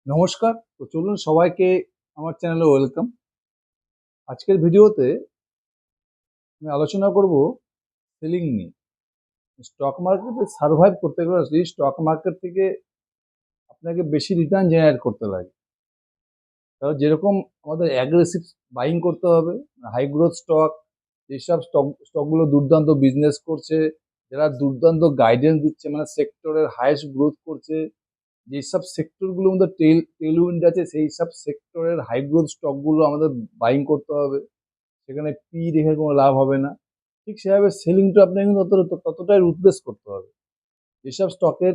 নমস্কার। তো চলুন সবাইকে আমার চ্যানেলে ওয়েলকাম। আজকের ভিডিওতে আমি আলোচনা করব সেলিং নিয়ে। স্টক মার্কেটে সারভাইভ করতে গেলে যদি স্টক মার্কেট থেকে আপনাকে বেশি রিটার্ন জেনারেট করতে লাগে, তাহলে যেরকম আমাদের অ্যাগ্রেসিভ বাইং করতে হবে, হাই গ্রোথ স্টক, যেসব স্টকগুলো দুর্দান্ত বিজনেস করছে, যারা দুর্দান্ত গাইডেন্স দিচ্ছে, মানে সেক্টরের হাইয়েস্ট গ্রোথ করছে, যেসব সেক্টরগুলোর মধ্যে টেলউইন্ড আছে, সেই সব সেক্টরের হাই গ্রোথ স্টকগুলো আমাদের বাইং করতে হবে। সেখানে পি দেখে কোনো লাভ হবে না। ঠিক সেভাবে সেলিংটা আপনাকে কিন্তু ততটাই রুথলেস করতে হবে। যেসব স্টকের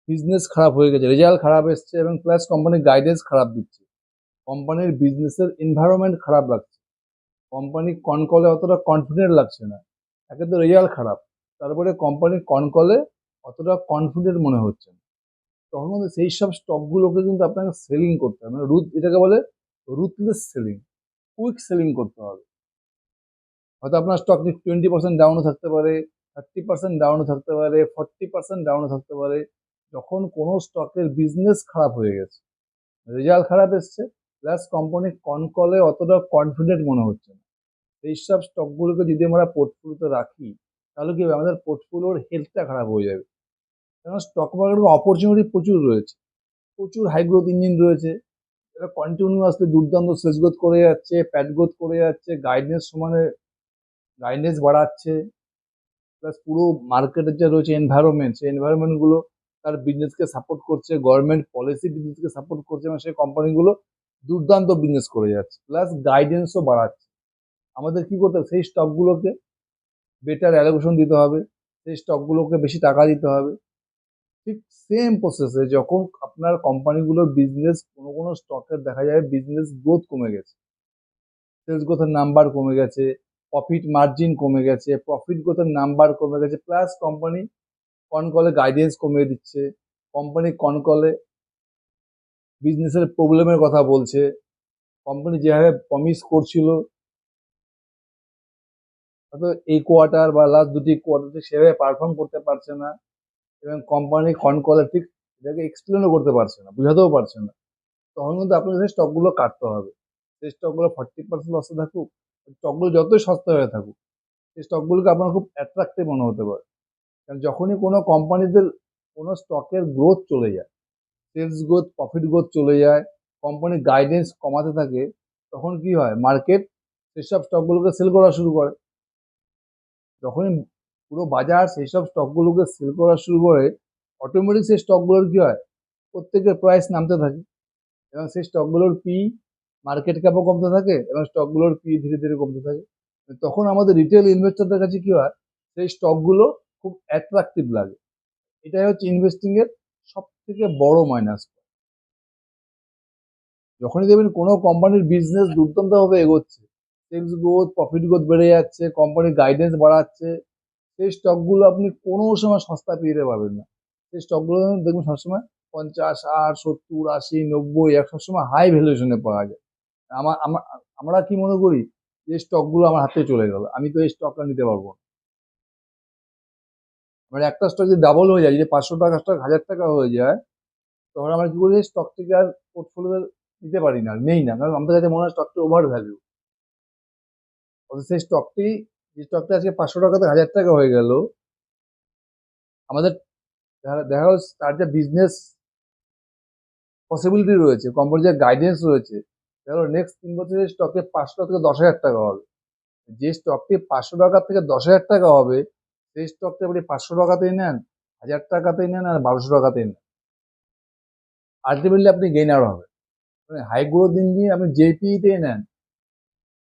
বিজনেস খারাপ হয়ে গেছে, রেজাল্ট খারাপ এসছে এবং প্লাস কোম্পানির গাইডেন্স খারাপ দিচ্ছে, কোম্পানির বিজনেসের এনভায়রনমেন্ট খারাপ লাগছে, কোম্পানি কনকলে অতটা কনফিডেন্ট লাগছে না, একে তো রেজাল্ট খারাপ, তারপরে কোম্পানির কনকলে অতটা কনফিডেন্ট মনে হচ্ছে না, তখন কিন্তু সেই সব স্টকগুলোকে কিন্তু আপনাকে সেলিং করতে হবে। মানে এটাকে বলে রুথলেস সেলিং, কুইক সেলিং করতে হবে। হয়তো আপনার স্টক 20% ডাউনও থাকতে পারে, 30% ডাউনও থাকতে পারে, 40% ডাউনও থাকতে পারে। যখন কোনো স্টকের বিজনেস খারাপ হয়ে গেছে, রেজাল্ট খারাপ এসছে, প্লাস কোম্পানির কনকলে অতটা কনফিডেন্ট মনে হচ্ছে না, এইসব স্টকগুলোকে যদি আমরা পোর্টফোলিওতে রাখি, তাহলে কি হবে, আমাদের পোর্টফোলিওর হেলথটা খারাপ হয়ে যাবে। কারণ স্টক মার্কেটে অপরচুনিটি প্রচুর রয়েছে, প্রচুর হাই গ্রোথ ইঞ্জিন রয়েছে, এরা কন্টিনিউয়াসলি দুর্দান্ত সেলস গ্রোথ করে যাচ্ছে, প্যাট গ্রোথ করে যাচ্ছে, গাইডেন্স সমানে গাইডেন্স বাড়াচ্ছে, প্লাস পুরো মার্কেটের যা রয়েছে এনভায়রনমেন্ট, সেই এনভায়রনমেন্টগুলো তার বিজনেসকে সাপোর্ট করছে, গভর্নমেন্ট পলিসি বিজনেসকে সাপোর্ট করছে এবং সেই কোম্পানিগুলো দুর্দান্ত বিজনেস করে যাচ্ছে, প্লাস গাইডেন্সও বাড়াচ্ছে। আমাদের কি করতে হবে, সেই স্টকগুলোকে বেটার অ্যালোকেশন দিতে হবে, সেই স্টকগুলোকে বেশি টাকা দিতে হবে। ঠিক সেম প্রসেসে যখন আপনার কোম্পানিগুলোর বিজনেস, কোনো কোনো স্টকের দেখা যায় বিজনেস গ্রোথ কমে গেছে, সেলস গ্রোথের নাম্বার কমে গেছে, প্রফিট মার্জিন কমে গেছে, প্রফিট গ্রোথের নাম্বার কমে গেছে, প্লাস কোম্পানি কনকলে গাইডেন্স কমিয়ে দিচ্ছে, কোম্পানি কনকলে বিজনেসের প্রবলেমের কথা বলছে, কোম্পানি যেভাবে প্রমিস করছিল হয়তো এই কোয়ার্টার বা লাস্ট দুটি কোয়ার্টারে সেভাবে পারফর্ম করতে পারছে না, এবং কোম্পানি কনকলে ঠিক এটাকে এক্সপ্লেনও করতে পারছে না, বুঝাতেও পারছে না, তখন কিন্তু আপনাকে সেই স্টকগুলো কাটতে হবে। সেই স্টকগুলো 40% লসে থাকুক, স্টকগুলো যতই সস্তা হয়ে থাকুক, সেই স্টকগুলোকে আপনার খুব অ্যাট্রাক্টিভ মনে হতে পারে। কারণ যখনই কোনো কোম্পানিদের কোনো স্টকের গ্রোথ চলে যায়, সেলস গ্রোথ, প্রফিট গ্রোথ চলে যায়, কোম্পানি গাইডেন্স কমাতে থাকে, তখন কি হয়, মার্কেট সেসব স্টকগুলোকে সেল করা শুরু করে। যখনই পুরো বাজার সেই সব স্টকগুলোকে সেল করা শুরু করে, অটোমেটিক সেই স্টকগুলোর কি হয়, প্রত্যেকের প্রাইস নামতে থাকে, এবং সেই স্টকগুলোর পি, মার্কেট ক্যাপও কমতে থাকে এবং স্টকগুলোর পি ধীরে ধীরে কমতে থাকে। তখন আমাদের রিটেল ইনভেস্টরদের কাছে কি হয়, সেই স্টকগুলো খুব অ্যাট্রাকটিভ লাগে। এটাই হচ্ছে ইনভেস্টিং এর সব থেকে বড় মাইনাস। যখনই দেখবেন কোনো কোম্পানির বিজনেস দুর্দান্তভাবে এগোচ্ছে, সেলস গ্রোথ, প্রফিট গ্রোথ বেড়ে যাচ্ছে, কোম্পানির গাইডেন্স বাড়াচ্ছে, সেই স্টকগুলো আপনি কোনো সময় সস্তা পেতে পারবেন না। সেই স্টকগুলো দেখবেন সবসময় 50, 60, 70, 80, 90, 100 সময় হাই ভ্যালুয়েশনে পাওয়া যায়। আমরা কি মনে করি, যে স্টকগুলো আমার হাতে চলে গেল, আমি তো এই স্টকটা নিতে পারবো না। মানে একটা স্টক যদি ডাবল হয়ে যায়, যে 500 টাকা স্টক 1000 টাকা হয়ে যায়, তখন আমরা কি করি, স্টকটিকে আর পোর্টফোলিও নিতে পারি না, নেই না, কারণ আমাদের কাছে মনে হয় স্টকটা ওভার ভ্যালু। অথচ সেই স্টকটি, যে স্টকটা আজকে 500 টাকাতে 1000 টাকা হয়ে গেল, আমাদের দেখা গেল তার যে বিজনেস পসিবিলিটি রয়েছে, কোম্পানির যে গাইডেন্স রয়েছে, দেখা নেক্সট 3 বছরের স্টকে 500 থেকে 10,000 টাকা হবে। যে স্টকটি 500 টাকা থেকে 10,000 টাকা হবে, সেই স্টকটা আপনি 500 টাকাতেই নেন, 1000 টাকাতেই নেন, আর 1200 টাকাতেই নেন, আলটিমেটলি আপনি গেইনার হবে। মানে হাই গ্রোথ ইঞ্জিন আপনি জেপিতেই নেন,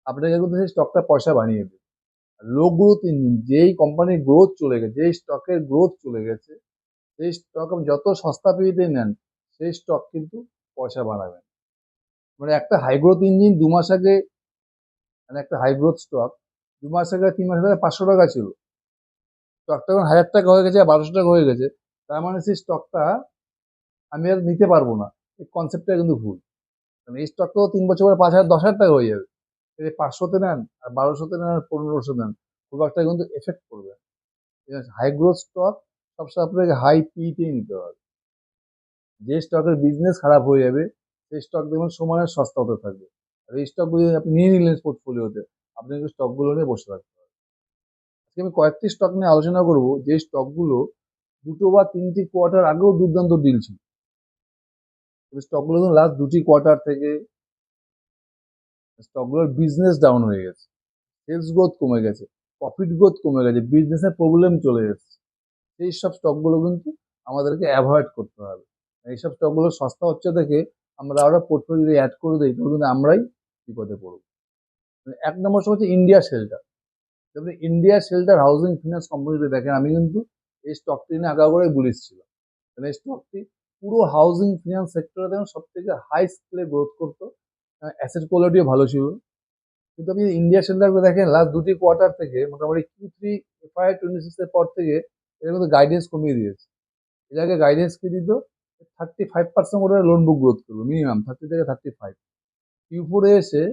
আপনাকে কিন্তু সেই স্টকটা পয়সা বানিয়ে দেবে। লো গ্রোথ ইঞ্জিন, যেই কোম্পানির গ্রোথ চলে গেছে, যেই স্টকের গ্রোথ চলে গেছে, সেই স্টক আপনি যত সস্তা পিতে নেন, সেই স্টক কিন্তু পয়সা বাড়াবেন। মানে একটা হাই গ্রোথ ইঞ্জিন 2 মাস আগে, মানে একটা হাই গ্রোথ স্টক 2 মাস আগে, 3 মাস আগে 500 টাকা ছিল, স্টকটা এখন 1000 টাকা হয়ে গেছে, 1200 টাকা হয়ে গেছে, তার মানে সেই স্টকটা আমি আর নিতে পারবো না, এই কনসেপ্টটা কিন্তু ভুল। কারণ এই স্টকটাও 3 বছর পরে 5,000, 10,000 টাকা হয়ে যাবে। এই 500তে নেন আর 1200তে নেন আর 1500 নেন, খুব একটা কিন্তু এফেক্ট করবে। ঠিক আছে, হাই গ্রোথ স্টক সবসময় আপনাকে হাই পিতেই নিতে হবে। যে স্টকের বিজনেস খারাপ হয়ে যাবে সেই স্টক দেখবেন সময়ের সস্তা হতে থাকবে। আর এই স্টকগুলো আপনি নিয়ে নিলেন পোর্টফোলিওতে, আপনাকে স্টকগুলো নিয়ে বসে থাকতে হবে। আজকে আমি কয়েকটি স্টক নিয়ে আলোচনা করব যে স্টকগুলো দুটো বা তিনটি কোয়ার্টার আগেও দুর্দান্ত ডিল ছিল, স্টকগুলো লাস্ট দুটি কোয়ার্টার থেকে স্টকগুলোর বিজনেস ডাউন হয়ে গেছে, সেলস গ্রোথ কমে গেছে, প্রফিট গ্রোথ কমে গেছে, বিজনেসের প্রবলেম চলে এসেছে। সেই সব স্টকগুলো কিন্তু আমাদেরকে অ্যাভয়েড করতে হবে। এইসব স্টকগুলো সস্তা হচ্ছে দেখে আমরা আরো পোর্টফোলিও যদি অ্যাড করে দিই তাহলে কিন্তু আমরাই বিপদে পড়ব। এক নম্বর হচ্ছে ইন্ডিয়া শেল্টার। আপনি ইন্ডিয়া শেল্টার হাউজিং ফিনান্স কোম্পানিতে দেখেন, আমি কিন্তু এই স্টকটি নিয়ে আগাগোড়াই বুলিশ ছিলাম। মানে এই স্টকটি পুরো হাউজিং ফিনান্স সেক্টরে দেখেন সব থেকে হাই স্কেলে গ্রোথ করতো, অ্যাসেট কোয়ালিটিও ভালো ছিল। কিন্তু আপনি ইন্ডিয়া শেল্টারকে দেখেন লাস্ট দুটি কোয়ার্টার থেকে মোটামুটি Q3 FY26 এর পর থেকে এর মধ্যে গাইডেন্স কমিয়ে দিয়েছে। এর আগে গাইডেন্স কি দিত, 35% করে লোন বুক গ্রোথ করবে মিনিমাম 30 থেকে 35। Q4 এ এসে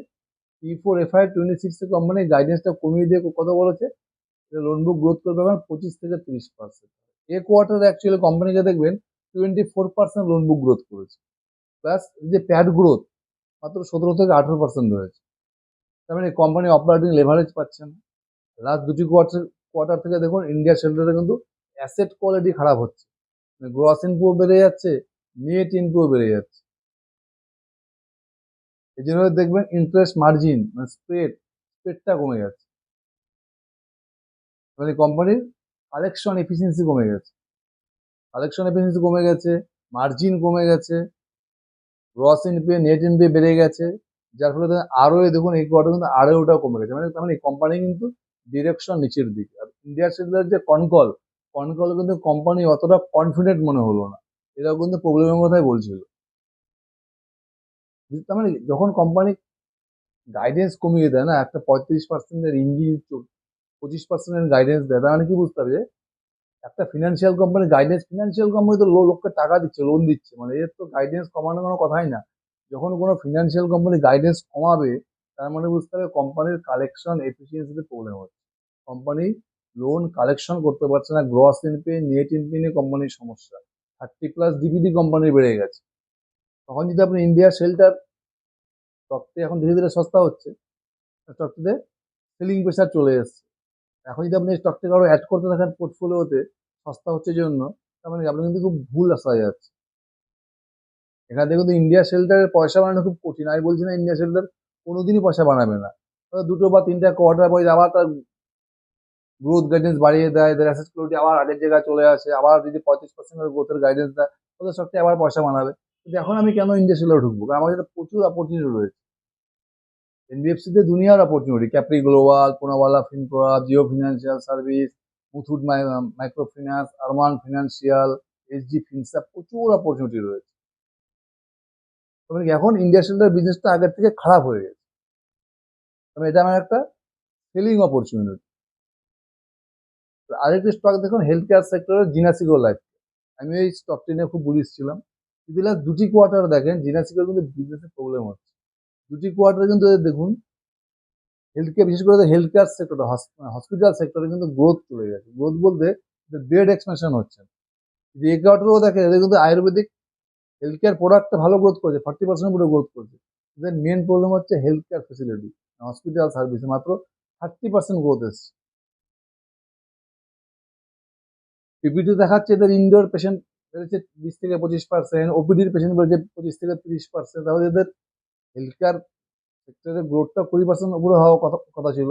Q4 FY26 এ কোম্পানি গাইডেন্সটা কমিয়ে দিয়ে কত বলেছে, লোন বুক গ্রোথ করবে এখন 25 থেকে 30%। এ কোয়ার্টারে অ্যাকচুয়ালি কোম্পানিকে দেখবেন 24% লোন বুক গ্রোথ করেছে, প্লাস যে প্যাড গ্রোথ মাত্র 17 থেকে 18% রয়েছে। তার মানে কোম্পানি অপারেটিং লেভারেজ পাচ্ছে না। লাস্ট দুটি কোয়ার্টার থেকে দেখুন ইন্ডিয়া শেল্টারে কিন্তু অ্যাসেট কোয়ালিটি খারাপ হচ্ছে, গ্রস ইনপুট বেড়ে যাচ্ছে, নেট ইনপুট বেড়ে যাচ্ছে। এই জন্য দেখবেন ইন্টারেস্ট মার্জিন মানে স্প্রেডটা কমে যাচ্ছে, মানে কোম্পানির কালেকশন এফিসিয়েন্সি কমে গেছে, মার্জিন কমে গেছে, গ্রস এনপিএ নেট এনপিএ বেড়ে গেছে, যার ফলে আরও দেখুন এই কোয়ার্টার কিন্তু আরও ওটাও কমে গেছে। মানে তার মানে কোম্পানি কিন্তু ডিরেকশন নিচের দিকে। আর ইন্ডিয়া শেল্টার যে কনকল কিন্তু কোম্পানি অতটা কনফিডেন্ট মনে হলো না, এরাও কিন্তু প্রবলেমের কথাই বলছিল। তার মানে যখন কোম্পানি গাইডেন্স কমিয়ে দেয় না, একটা 35%-এর ইঞ্জিন 25%-এর গাইডেন্স দেয়, তার মানে কি বুঝতে হবে যে একটা financial company guidance, financial company তো লোককে টাকা দিচ্ছে, লোন দিচ্ছে, মানে এর তো গাইডেন্স কমানোর কোনো কথাই না। যখন কোনো ফিনান্সিয়াল কোম্পানি গাইডেন্স কমাবে তার মানে বুঝতে হবে কোম্পানির কালেকশন এফিসিয়েন্সিতে প্রবলেম হচ্ছে, কোম্পানি লোন কালেকশন করতে পারছে না, গ্রস এনপিএ নেট এনপিএ নিয়ে কোম্পানির সমস্যা, 30+ ডিপিডি কোম্পানির বেড়ে গেছে। তখন যদি আপনি ইন্ডিয়া শেল্টার স্টকটি এখন ধীরে ধীরে সস্তা হচ্ছে, স্টকটিতে সেলিং প্রেশার চলে এসছে, এখন যদি আপনি স্টকটাকে আরো অ্যাড করতে থাকেন পোর্টফোলিওতে সস্তা হচ্ছে জন্য, তার মানে আপনি কিন্তু খুব ভুল রাস্তায় যাচ্ছে। এখান থেকে কিন্তু ইন্ডিয়া শেল্টারের পয়সা বানানো খুব কঠিন। আমি বলছি না ইন্ডিয়া শেল্টার কোনোদিনই পয়সা বানাবে না, দুটো বা তিনটা কোয়ার্টার পরে আবার তার গ্রোথ গাইডেন্স বাড়িয়ে দেয়, এদের অ্যাসেট কোয়ালিটি আবার আগের জায়গায় চলে আসে, আবার যদি 35% গ্রোথের গাইডেন্স দেয় তাহলে স্টকটি আবার পয়সা বানাবে। কিন্তু এখন আমি কেন ইন্ডিয়া শেল্টারে ঢুকবো, কারণ আমার কাছে প্রচুর অপরচুনিটি রয়েছে। এনবিএফসিতে দুনিয়ার opportunity, Capri global, Poonawalla Fincorp, Jio financial service, Muthoot micro finance, Arman financial, SG Finserv, প্রচুর অপরচুনিটি রয়েছে। তবে এখন ইন্ডিয়া শেল্টার বিজনেসটা আগের থেকে খারাপ হয়ে গেছে, তবে এটা আমার একটা সেলিং অপরচুনিটি। আরেকটি স্টক দেখুন হেলথ কেয়ার সেক্টরের জিনাসিকো লাইফ। আমি এই স্টকটি নিয়ে খুব বুলিশ ছিলাম, যদি দুটি কোয়ার্টার দেখেন জিনাসিকোর কিন্তু বিজনেসের প্রবলেম হচ্ছে। দুটি কোয়ার্টারে কিন্তু দেখুন হেলথ কেয়ার, বিশেষ করে হেলথ কেয়ার সেক্টরে, হসপিটাল সেক্টরে কিন্তু গ্রোথ চলে গেছে। গ্রোথ বলতে বেড এক্সপেনশন হচ্ছে। যদি এই কোয়ার্টারও দেখে এদের কিন্তু আয়ুর্বেদিক হেলথ কেয়ার প্রোডাক্টটা ভালো গ্রোথ করেছে, 40% পুরো গ্রোথ করেছে। এদের মেন প্রবলেম হচ্ছে হেলথ কেয়ার ফেসিলিটি, হসপিটাল সার্ভিসে মাত্র 30% গ্রোথ এসছে। পিপিটি দেখাচ্ছে এদের ইনডোর পেশেন্ট বেড়েছে 20 থেকে 25%, ওপিডির পেশেন্ট বেড়েছে 25 থেকে 30%। তাহলে এদের হেলথ কেয়ার সেক্টরের গ্রোথটা 20% উপরে হওয়ার কথা ছিল,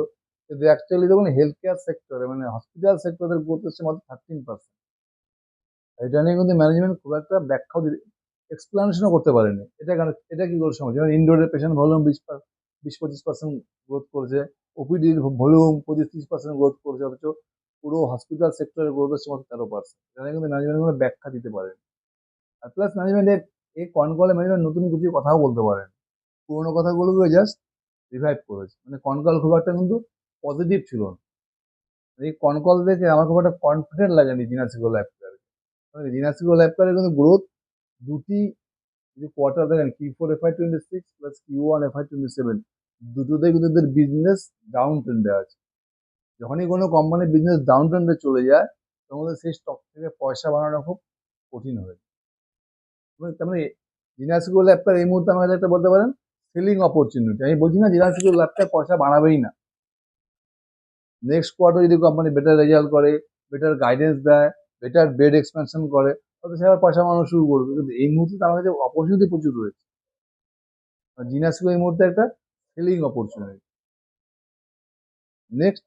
কিন্তু অ্যাকচুয়ালি দেখুন হেলথ কেয়ার সেক্টরে মানে হসপিটাল সেক্টরের গ্রোথ হচ্ছে মাত্র 13%। এটা নিয়ে কিন্তু ম্যানেজমেন্ট খুব একটা ব্যাখ্যাও এক্সপ্লানেশনও করতে পারেনি। এটা কি করে সময়, যেমন ইনডোরের পেশেন্ট ভলিউম 20-25% গ্রোথ করেছে, ওপিডির ভলিউম 25-30% গ্রোথ করেছে, অথচ পুরো হসপিটাল সেক্টরের গ্রোথ হচ্ছে মাত্র 13%। এখানে কিন্তু ম্যানেজমেন্ট কোনো ব্যাখ্যা দিতে পারেন। আর প্লাস ম্যানেজমেন্টের এই কনকলে ম্যানেজমেন্ট নতুন কিছু কথাও বলতে পারেন, পুরোনো কথাগুলোকে জাস্ট রিভাইভ করেছে। মানে কনকল খুব একটা কিন্তু পজিটিভ ছিল না। এই কনকল দেখে আমার খুব একটা কনফিডেন্ট লাগেনি জিনাসিকো লাইফ কেয়ারে। জিনাসিকো লাইফ কেয়ারে কিন্তু গ্রোথ দুটি যদি কোয়ার্টার দেখেন Q4 FY26 plus Q1 FY27, দুটোতেই কিন্তু এদের বিজনেস ডাউন ট্রেন্ডে আছে। যখনই কোনো কোম্পানির বিজনেস ডাউন ট্রেন্ডে চলে যায় তখন সেই স্টক থেকে পয়সা বানানো খুব কঠিন হয়ে যায়। তার মানে জিনাসিকো ল্যাবটার এই মুহূর্তে আমাকে একটা বলতে পারেন সেলিং অপরচুনিটি। আমি বলছি না জিনাসিকো ল্যাবটা পয়সা বাড়াবেই না, নেক্সট কোয়ার্টার যদি কোম্পানি বেটার রেজাল্ট করে, বেটার গাইডেন্স দেয়, বেটার বেড এক্সপেনশন করে, তাহলে সে আবার পয়সা বাড়ানো শুরু করবে। কিন্তু এই মুহূর্তে আমার কাছে অপরচুনিটি প্রচুর রয়েছে। জিনাসিকো এই মুহূর্তে একটা সেলিং অপরচুনিটি। নেক্সট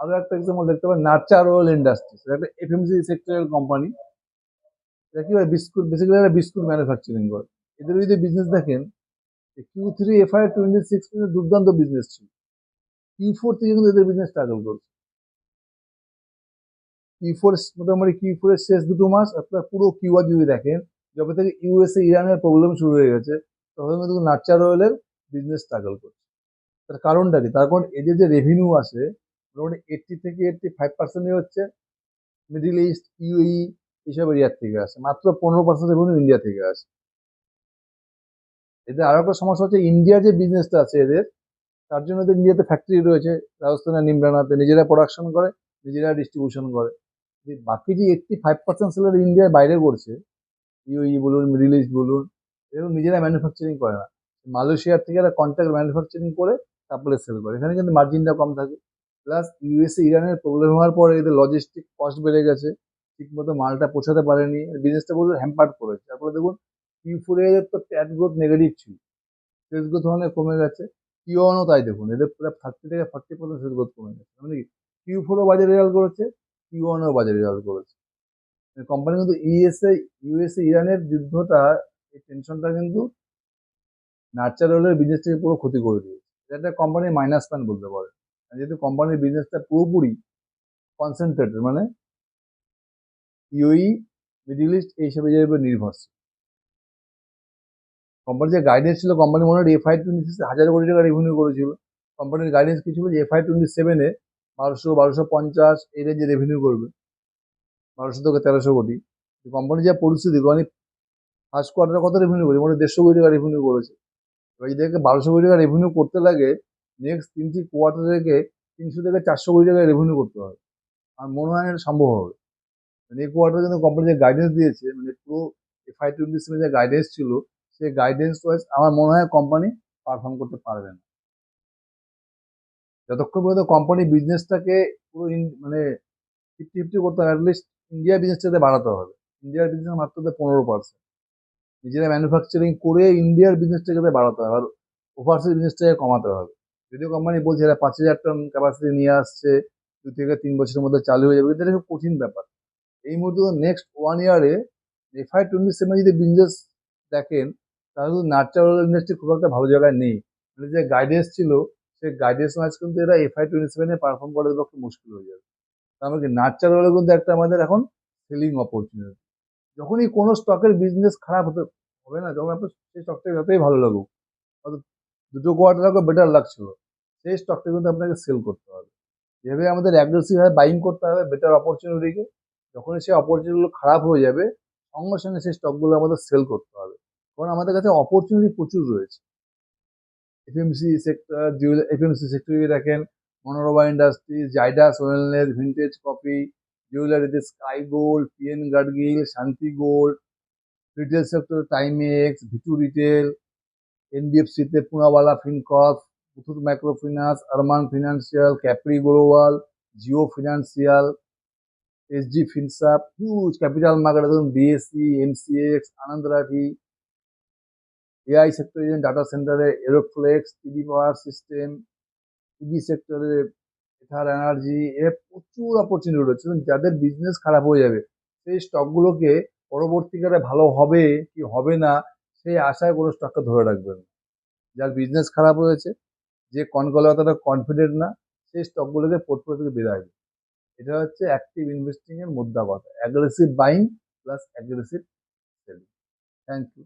আরো একটা এক্সাম্পল দেখতে পাবেন, নার্চার অয়েল ইন্ডাস্ট্রিজ, একটা এফএমসি সেক্টরের কোম্পানি। এটা কি হয়, বিস্কুট, বেসিক্যালি একটা বিস্কুট ম্যানুফ্যাকচারিং করে। এদের যদি বিজনেস দেখেন, Q3 FY26 কিন্তু দুর্দান্ত বিজনেস ছিল, Q4 থেকে কিন্তু এদের বিজনেস স্ট্রাগল করছে। Q4 মোটামুটি Q4 এর শেষ 2 মাস, আপনার পুরো Q1 যদি দেখেন, যবে থেকে ইউএসএ ইরানের প্রবলেম শুরু হয়ে গেছে, তখন কিন্তু নার্চার অয়েলের বিজনেস স্ট্রাগল করছে। তার কারণটা কি? তার কারণ এদের যে রেভিনিউ আসে মোটামুটি 80 থেকে 85% হচ্ছে মিডিল ইস্ট, ইউএই এইসব এরিয়ার থেকে আসে, মাত্র 15% রেভিনিউ ইন্ডিয়া থেকে আসে। এদের আরো একটা সমস্যা হচ্ছে ইন্ডিয়ার যে বিজনেসটা আছে এদের, তার জন্য তো ইন্ডিয়াতে ফ্যাক্টরি রয়েছে, রাজস্থানের নিমরানাতে, নিজেরা প্রোডাকশন করে, নিজেরা ডিস্ট্রিবিউশন করে। বাকি যে 85% সেলার ইন্ডিয়ার বাইরে করছে, ইউএই বলুন, মিডিল ইস্ট বলুন, এরকম নিজেরা ম্যানুফ্যাকচারিং করে না, মালয়েশিয়ার থেকে এরা কন্ট্রাক্ট ম্যানুফ্যাকচারিং করে তারপরে সেল করে। এখানে কিন্তু মার্জিনটা কম থাকে। প্লাস ইউএসএ ইরানের প্রবলেম হওয়ার পরে এদের লজিস্টিক কস্ট বেড়ে গেছে, ঠিকমতো মালটা পৌঁছাতে পারেনি, বিজনেসটা প্রচুর হ্যাম্পার্ড করেছে। তারপরে দেখুন Q4 এর তো প্যাট গ্রোথ নেগেটিভ ছিল, সেলস গ্রোথ অনেক কমে গেছে। Q1ও তাই, দেখুন এদের পুরো 30 থেকে 40% সেলস গ্রোথ কমে গেছে। মানে কি, Q4ও বাজে রেজাল্ট করেছে, Q1ও বাজে রেজাল্ট করেছে। কোম্পানি কিন্তু ইউএসএ ইরানের যুদ্ধটা, এই টেনশনটা কিন্তু নার্চার অয়েলের বিজনেসটাকে পুরো ক্ষতি করে দিয়েছে। এটা একটা কোম্পানির মাইনাস পয়েন্ট বলতে পারে। যেহেতু কোম্পানির বিজনেসটা পুরোপুরি কনসেন্ট্রেটেড, মানে ইউই, মিডিল ইস্ট এইসব এরিয়ার উপর নির্ভরশীল। কোম্পানির যে গাইডেন্স ছিল, কোম্পানি মনে হয় FY26 1,000 কোটি টাকা রেভিনিউ করেছিল। কোম্পানির গাইডেন্স কি ছিল যে FY27-এ 1200-1250 এই রেঞ্জে রেভিনিউ করবে, 1200 থেকে 1300 কোটি। কোম্পানির যা পরিস্থিতি, মানে ফার্স্ট কোয়ার্টারে কত রেভিনিউ করেছে, মানে 150 কোটি টাকা রেভিনিউ করেছে। এবার যদি 1200 কোটি টাকা রেভিনিউ করতে লাগে, নেক্সট 3টি কোয়ার্টার থেকে 300 থেকে 400 কোটি টাকা রেভিনিউ করতে হবে। আর মনে হয় না এটা সম্ভব হবে। মানে এই কোয়ার্টারে কিন্তু কোম্পানি যে গাইডেন্স দিয়েছে, মানে পুরো FY27 যে গাইডেন্স ছিল, সেই গাইডেন্স ওয়াইজ আমার মনে হয় কোম্পানি পারফর্ম করতে পারবে না। যতক্ষণ পর্যন্ত কোম্পানি বিজনেসটাকে পুরো মানে 50-50 করতে হবে, অ্যাটলিস্ট ইন্ডিয়া বিজনেসটাতে বাড়াতে হবে। ইন্ডিয়ার বিজনেস মাত্র 15%, নিজেরা ম্যানুফ্যাকচারিং করে ইন্ডিয়ার বিজনেসটাকে বাড়াতে হবে, আর ওভারসিজ বিজনেসটাকে কমাতে হবে। যদিও কোম্পানি বলছে এরা 5,000 টন ক্যাপাসিটি নিয়ে আসছে, 2 থেকে 3 বছরের মধ্যে চালু হয়ে যাবে, কিন্তু এটা খুব কঠিন ব্যাপার। এই মুহূর্তে নেক্সট 1 ইয়ারে FY27 যদি বিজনেস দেখেন, তাহলে কিন্তু নার্চার অয়েল ইন্ডাস্ট্রি খুব একটা ভালো জায়গায় নেই। মানে যে গাইডেন্স ছিল, সেই গাইডেন্স ওয়াইজ কিন্তু এরা FY27-এ পারফর্ম করার পক্ষে মুশকিল হয়ে যাবে। তার মানে কি, নার্চার অয়েল কিন্তু একটা আমাদের এখন সেলিং অপরচুনিটি। যখনই কোনো স্টকের বিজনেস খারাপ হতে হবে না, যখন আপনার সেই স্টকটা যতই ভালো লাগুক, হয়তো 2 কোয়ার্টার আগে বেটার লাগছিল, সেই স্টকটা কিন্তু আপনাকে সেল করতে হবে। এভাবে আমাদের অ্যাগ্রেসিভ ভাবে বাইং করতে হবে বেটার অপরচুনিটিকে। যখনই সেই অপরচুনিটিগুলো খারাপ হয়ে যাবে, সঙ্গে সঙ্গে সেই স্টকগুলো আমাদের সেল করতে হবে, কারণ আমাদের কাছে অপরচুনিটি প্রচুর রয়েছে। এফএমসি সেক্টরে দেখেন, Manorama industries, Zydus wellness, vintage coffee, জুয়েলারিতে sky gold, PN Gadgil, Shanti gold. Retail সেক্টরে টাইমেক্স, ভিটু রিটেল, এনবিএফসিতে Poonawalla Fincorp, Muthoot micro finance, Arman financial, Capri global, Jio financial, SG Finserv, huge capital market, ধরুন BSC, MCX, Anand Rathi. AI সেক্টরে ডাটা সেন্টারে এরোফ্লেক্স, টিডি পাওয়ার সিস্টেম, টিভি সেক্টরে এথার energy, এর প্রচুর অপরচুনিটি রয়েছে। যাদের বিজনেস খারাপ হয়ে যাবে, সেই স্টকগুলোকে পরবর্তীকালে ভালো হবে কি হবে না সেই আশায় কোনো স্টককে ধরে রাখবেন না। যার বিজনেস খারাপ হয়েছে, যে কনকলতাটা কনফিডেন্ট না, সেই স্টকগুলোকে পোর্টফোলিও থেকে বেরায় দিন। এটা হচ্ছে অ্যাক্টিভ ইনভেস্টিং এর মুদ্রা কথা, aggressive buying plus aggressive selling. Thank you.